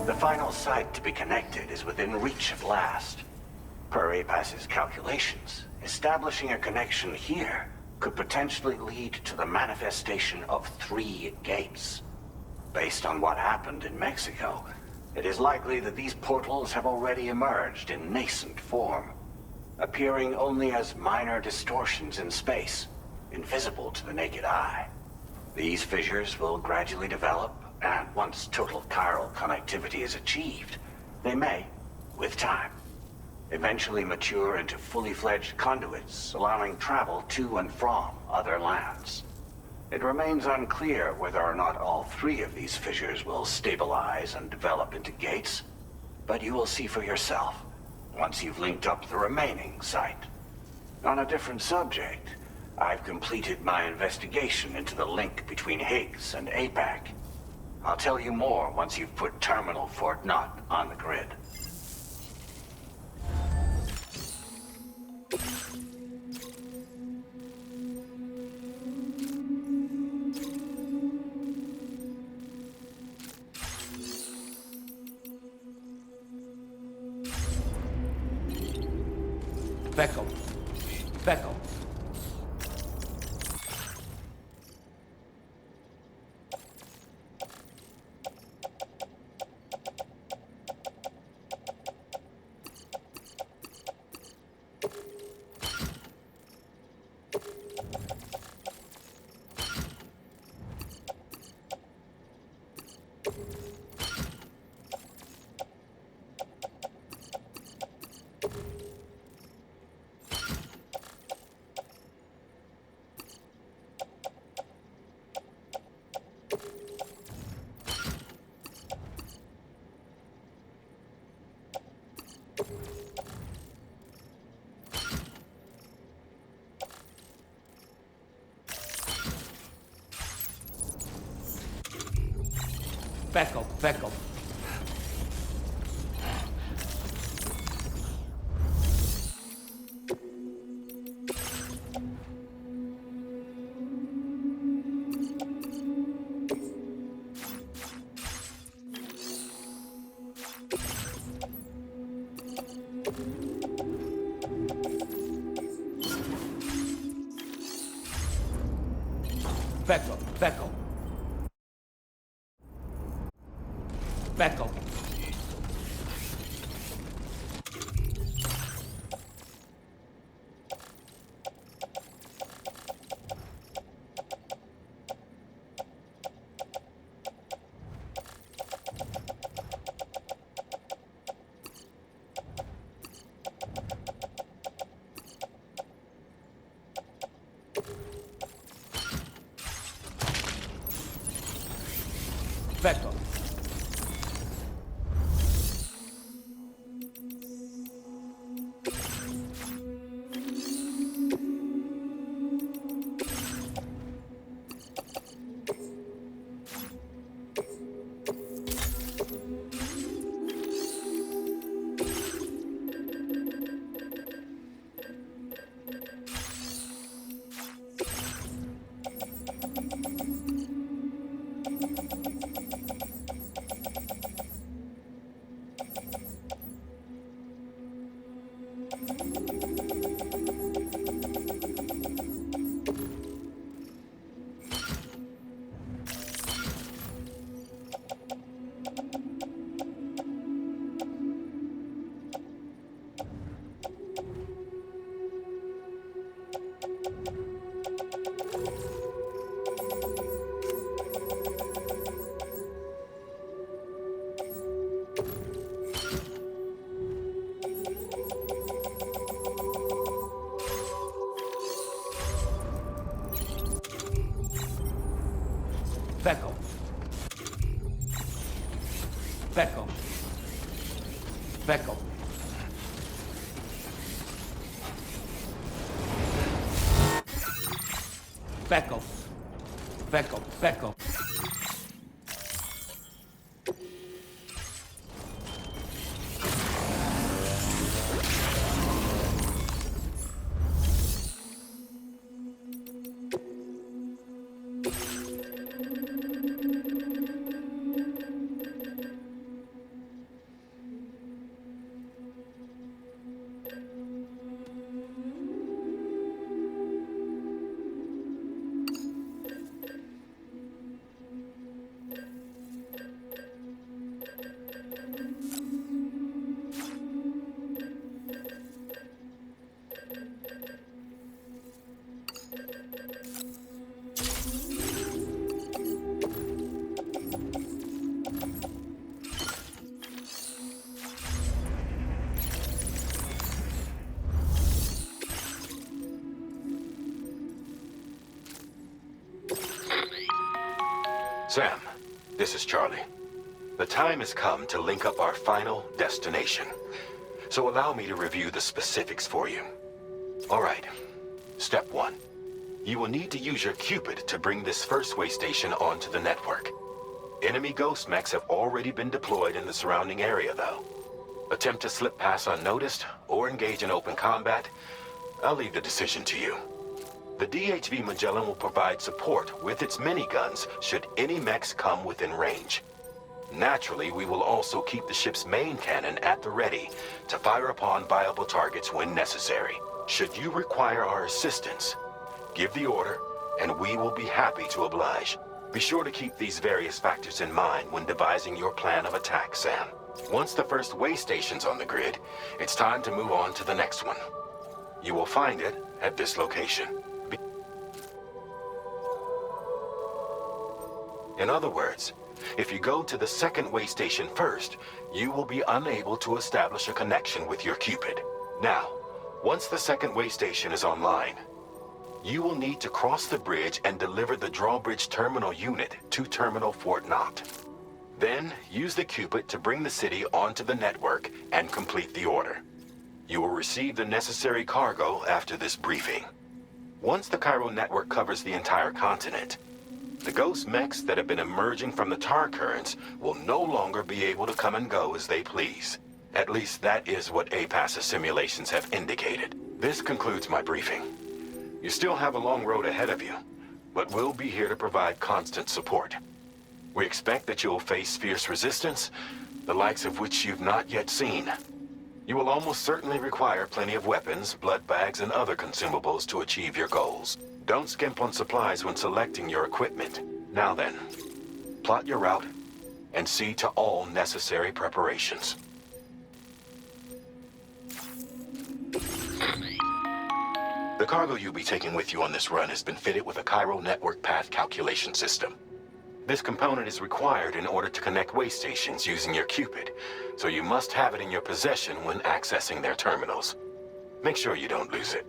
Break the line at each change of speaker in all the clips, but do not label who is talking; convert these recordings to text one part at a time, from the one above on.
The final site to be connected is within reach at last. Per APAS's calculations, establishing a connection here could potentially lead to the manifestation of 3 gates. Based on what happened in Mexico, it is likely that these portals have already emerged in nascent form, appearing only as minor distortions in space, invisible to the naked eye. These fissures will gradually develop, and once total chiral connectivity is achieved, they may, with time, eventually mature into fully fledged conduits, allowing travel to and from other lands. It remains unclear whether or not all 3 of these fissures will stabilize and develop into gates, but you will see for yourself once you've linked up the remaining site. On a different subject, I've completed my investigation into the link between Higgs and APAC. I'll tell you more once you've put Terminal Fort Knott on the grid.
Beckham. Beckham. Beckham. Beckham. Beckham. Beckham. Beckham. Beckham. Beckham. Beckham. Beckham. Beckham. Beckham. Beckham.
Sam, this is Charlie. The time has come to link up our final destination. So allow me to review the specifics for you. All right. Step 1. You will need to use your Cupid to bring this first way station onto the network. Enemy ghost mechs have already been deployed in the surrounding area, though. Attempt to slip past unnoticed or engage in open combat, I'll leave the decision to you. The DHV Magellan will provide support with its miniguns should any mechs come within range. Naturally, we will also keep the ship's main cannon at the ready to fire upon viable targets when necessary. Should you require our assistance, give the order, and we will be happy to oblige. Be sure to keep these various factors in mind when devising your plan of attack, Sam. Once the first way station's on the grid, it's time to move on to the next one. You will find it at this location. In other words, if you go to the second way station first, you will be unable to establish a connection with your Cupid. Now, once the second way station is online, you will need to cross the bridge and deliver the drawbridge terminal unit to Terminal Fort Knott. Then, use the Cupid to bring the city onto the network and complete the order. You will receive the necessary cargo after this briefing. Once the Cairo network covers the entire continent, the ghost mechs that have been emerging from the tar currents will no longer be able to come and go as they please. At least that is what APAS's simulations have indicated. This concludes my briefing. You still have a long road ahead of you, but we'll be here to provide constant support. We expect that you will face fierce resistance, the likes of which you've not yet seen. You will almost certainly require plenty of weapons, blood bags, and other consumables to achieve your goals. Don't skimp on supplies when selecting your equipment. Now then, plot your route and see to all necessary preparations. The cargo you'll be taking with you on this run has been fitted with a Cairo network path calculation system. This component is required in order to connect way stations using your Cupid, so you must have it in your possession when accessing their terminals. Make sure you don't lose it.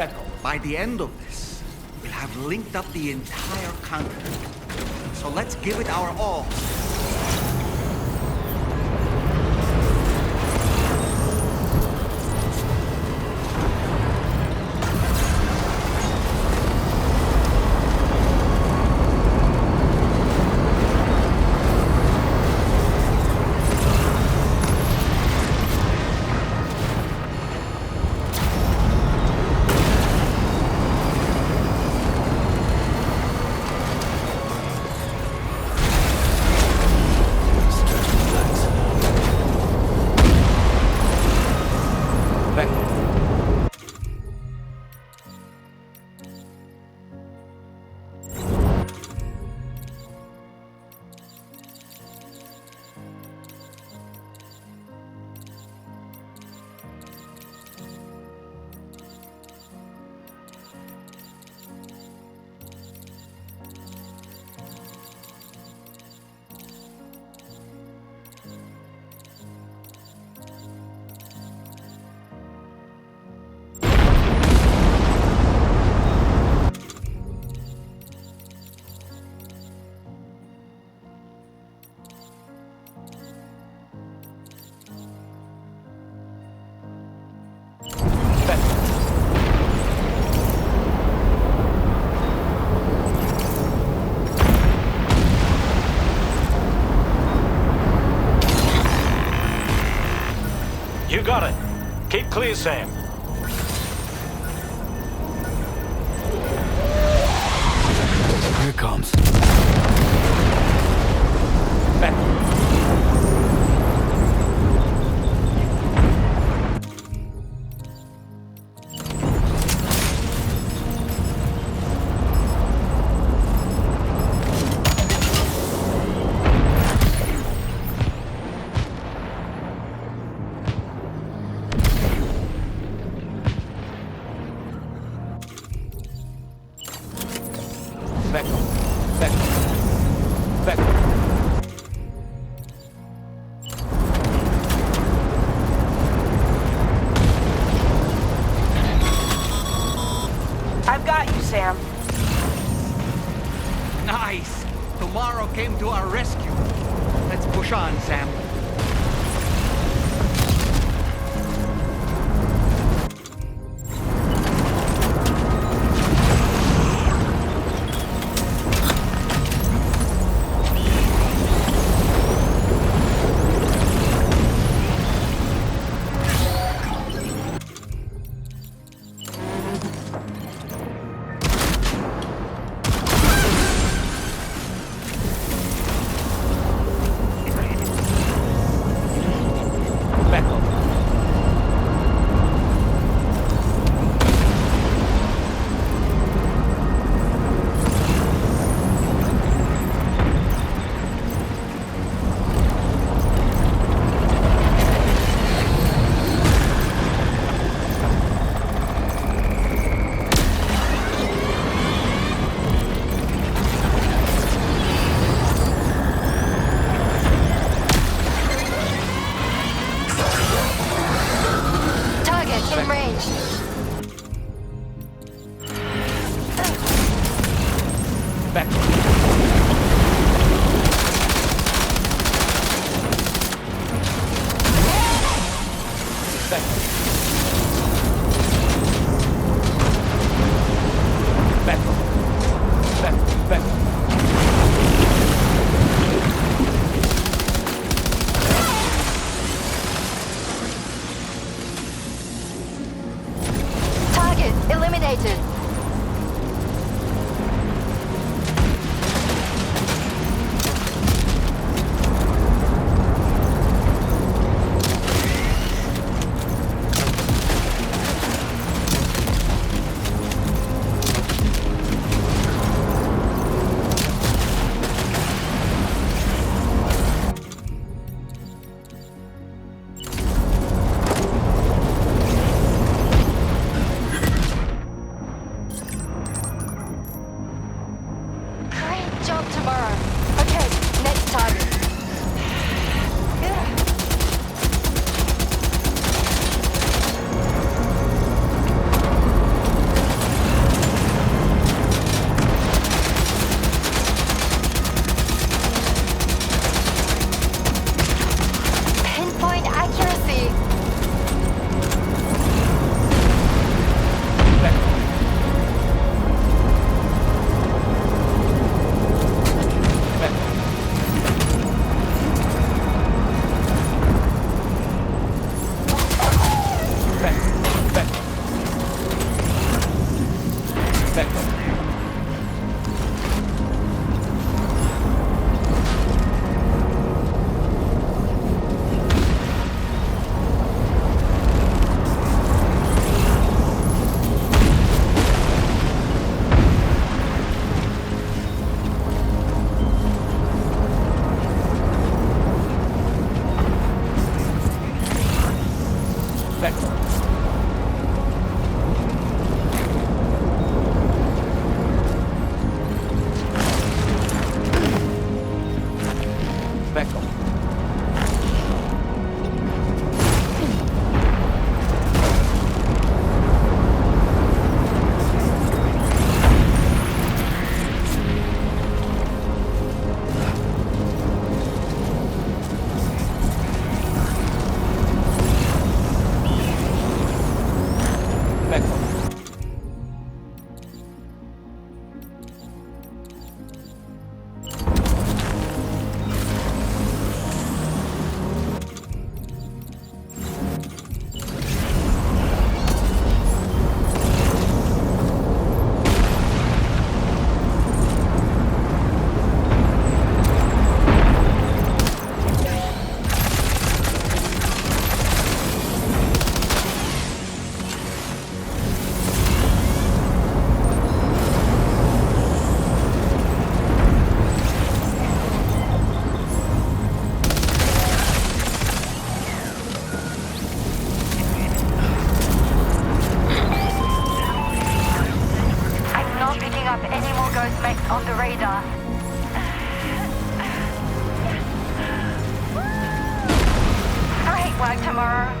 Beckle.
By the end of this, we'll have linked up the entire continent. So let's give it our all.
You got it. Keep clear, Sam.
Here it comes. Beckle. Beckle. Beckle. Beckle.
I've got you, Sam.
Nice! Tomorrow came to our rescue. Let's push on, Sam.
In range. Target eliminated.
Vector. Vector.
On the radar. Great work tomorrow.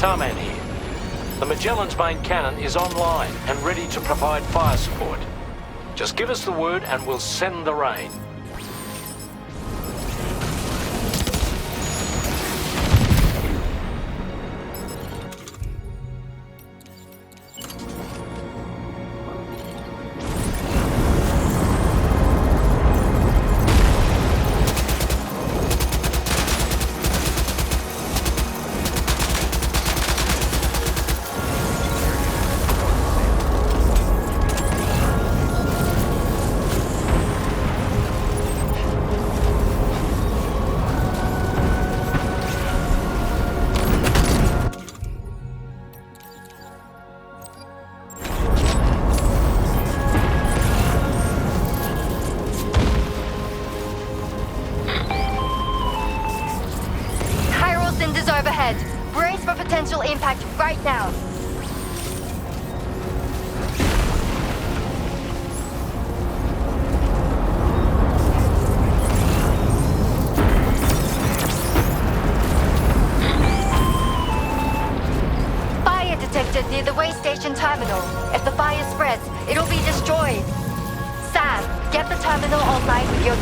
Tarman here. The Magellan's main cannon is online and ready to provide fire support. Just give us the word and we'll send the rain.
Overhead. Brace for potential impact right now. Fire detected near the way station terminal. If the fire spreads, it'll be destroyed. Sam, get the terminal online with your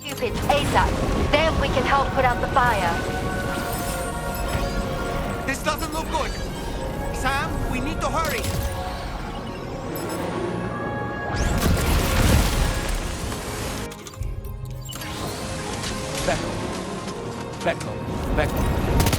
Cupid ASAP. Then we can help put out the fire.
This doesn't look good. Sam, we need to hurry.
Back off. Back off. Back off.